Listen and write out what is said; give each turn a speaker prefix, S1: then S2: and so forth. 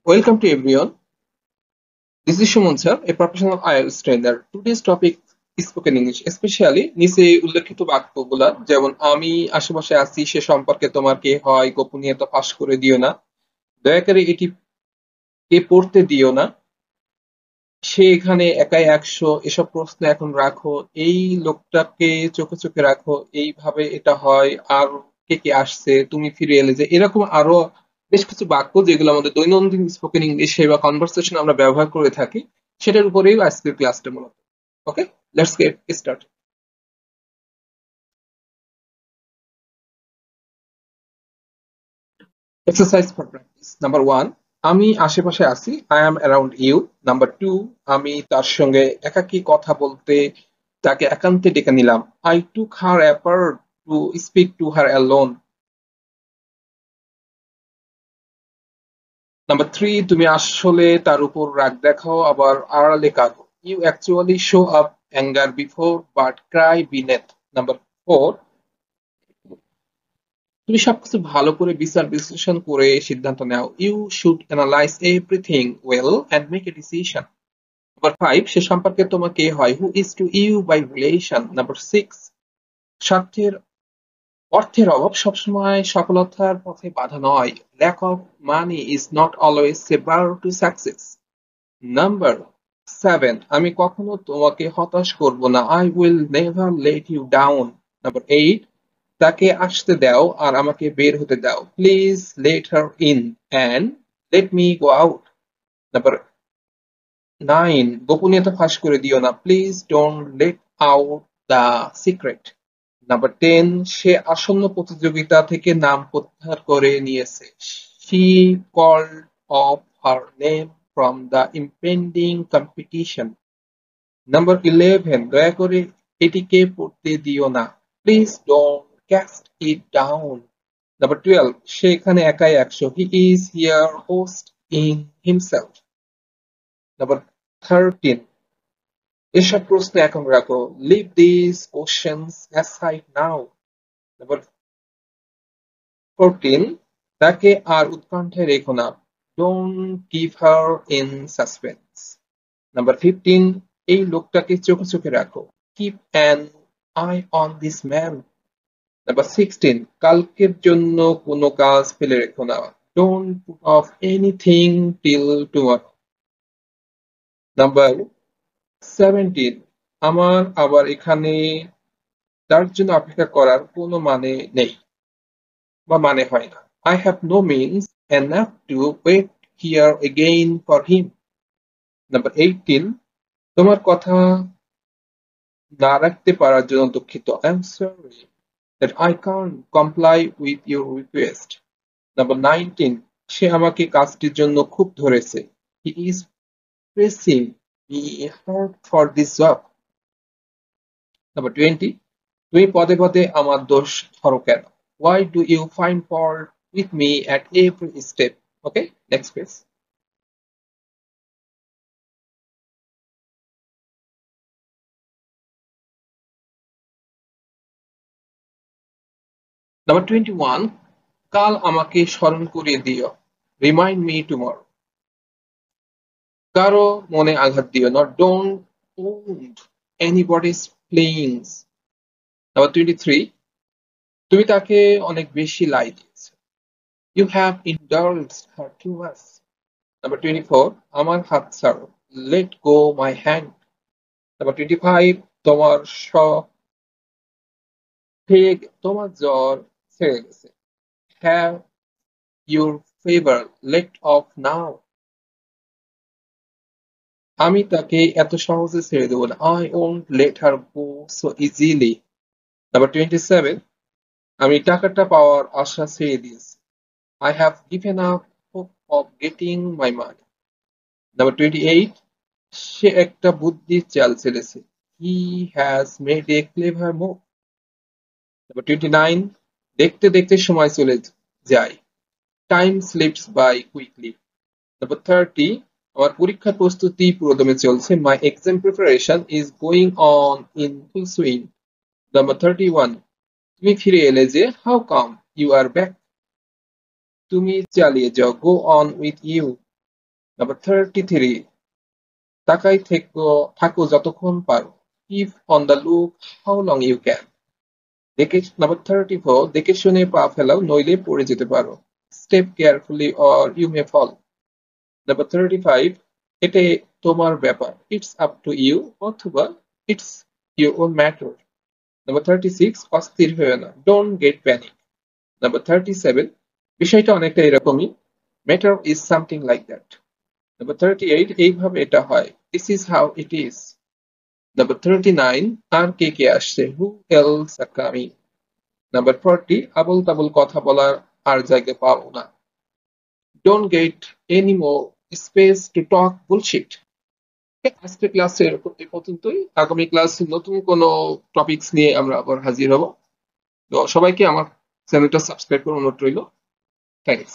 S1: Welcome to everyone. This is Shumon sir, a professional IELTS trainer. Today's topic is spoken English, especially নিচে উল্লেখিত বাক্যগুলা যেমন আমি আশেপাশে আছি সে সম্পর্কে তোমার কে হয় গোপনীয়তা ফাঁস করে দিও না। দয়া করে এটি কে পড়তে দিও না। সে এখানে একাই 100 এসব প্রশ্ন এখন রাখো। এই লোকটাকে চোখে চোখে রাখো। এইভাবে এটা হয়। আর কে কে আসছে তুমি ফিরে এলে যে এরকম আরো বেশ কিছু বাক্য যেগুলো আমাদের দৈনন্দিন স্পোকেন ইংলিশে বা কনভারসেশন আমরা ব্যবহার করে থাকি সেটার উপরেই আজকের ক্লাসটা মূলত। Okay, let's get start. Exercise for practice number 1, আমি আশেপাশে আছি, I am around you. Number 2, আমি তার সঙ্গে একাকী কথা বলতে তাকে একান্তে ডেকে নিলাম, I took her apart to speak to her alone. Number 3, তুমি আসলে তার উপর রাগ দেখাও আবার আড়ালে কাঁদো, you actually show up anger before but cry beneath. Number 4, তুমি সবকিছু ভালো করে বিচার বিশ্লেষণ করে সিদ্ধান্ত নাও, you should analyse everything well and make a decision. Number 5, সে সম্পর্কে তোমার কে হয়, who is to you by relation. Number 6, স্বার্থের অর্থের অভাব সবসময় সফলতার পথে বাধা নয়, lack of money is not always a bar to success. Number 7, আমি কখনো তোমাকে হতাশ করব না, I will never let you down. Number 8, তাকে আসতে দাও আর আমাকে বের হতে দাও, please let her in and let me go out. Number 9, গোপনীয়তা ফাঁস করে দিও না, please don't let out the secret. Number 10, সে আসন্ন প্রতিযোগিতা থেকে নাম প্রত্যাহার করে নিয়েছে, she called off her name from the impending competition. Number 11, দয়া করে এটিকে পড়তে দিও না, please don't cast it down. Number 12, সে এখানে একাই 100, he is here host in himself. Number 13, এসব প্রশ্ন এখন রাখো, leave this questions aside now. Number 14, তাকে আর উৎকণ্ঠায় রেখো না, don't give her in suspense. Number 15, এই লোকটাকে চোখে চোখে রাখো, keep an eye on this man. Number 16, কালকের জন্য কোনো কাজ ফেলে রেখো না, don't put off anything till tomorrow. Number 17, আমার আবার এখানে তার জন্য অপেক্ষা করার কোনো মানে নেই বা মানে হয় না, I have no means enough to wait here again for him. Number 18, তোমার কথা না রাখতে পারার জন্য দুঃখিত, I am sorry that I can't comply with your request. Number 19, সে আমাকে কাজটির জন্য খুব ধরেছে, he is pressing me hard for this job. Number 20, তুমি পদে পদে আমার দোষ ধরো কেন, why do you find fault with me at every step? Okay, next please. Number 21, কাল আমাকে স্মরণ করিয়ে দিও, remind me tomorrow. কারো মনে আঘাত দিও না, don't wound anybody's feelings. Number 23, তুমি তাকে অনেক বেশি লাই দিয়েছো, you have indulged her too much. Number 24, আমার হাত ছাড়ো, let go my hand. Number 25, তোমার তোমার জ্বর ছেড়ে গেছে, have your fever let off now. আমি তাকে এত সহজে ছেড়ে দেবো না, I won't let her go so easily. Number 27, আমি টাকাটা পাওয়ার আশা ছেড়ে দিয়েছি, I have given up hope of getting my money. Number 28, সে একটা বুদ্ধির চাল ছেড়েছে, he has made a clever move. Number 29, দেখতে দেখতে সময় চলে যায়, time slips by quickly. Number 30, আমার পরীক্ষার প্রস্তুতি পুরোদমে চলছে, my exam preparation is going on in full swing. Number 31, তুমি ফিরে এলে যে, how come you are back? তুমি চালিয়ে যাও, go on with you. Number 33, তাকাই থাকো যতক্ষণ পারো। Keep on the look how long you can. Number 34, দেখে শুনে পা ফেলাও নইলে পড়ে যেতে পারো। Step carefully or you may fall. Number 35, এটা তোমার ব্যাপার। It's up to you অথবা it's your own matter. Number 36, অস্থির হয়েও না। Don't get panic. Number 37, বিষয়টা অনেকটা এরকমই। Matter is something like that. Number 38, এইভাবে এটা হয়। This is how it is. Number 39, আর কে আসছে? Who else are coming? Number 40, Abol Tabol কথা বলার আর জায়গা পাও না। Don't get any more space to talk bullshit. আজকের ক্লাসে এই পর্যন্তই। আগামী ক্লাসে নতুন কোনো টপিকস নিয়ে আমরা আবার হাজির হব। তো সবাইকে আমার চ্যানেলটা সাবস্ক্রাইব করার অনুরোধ রইল। থ্যাংকস।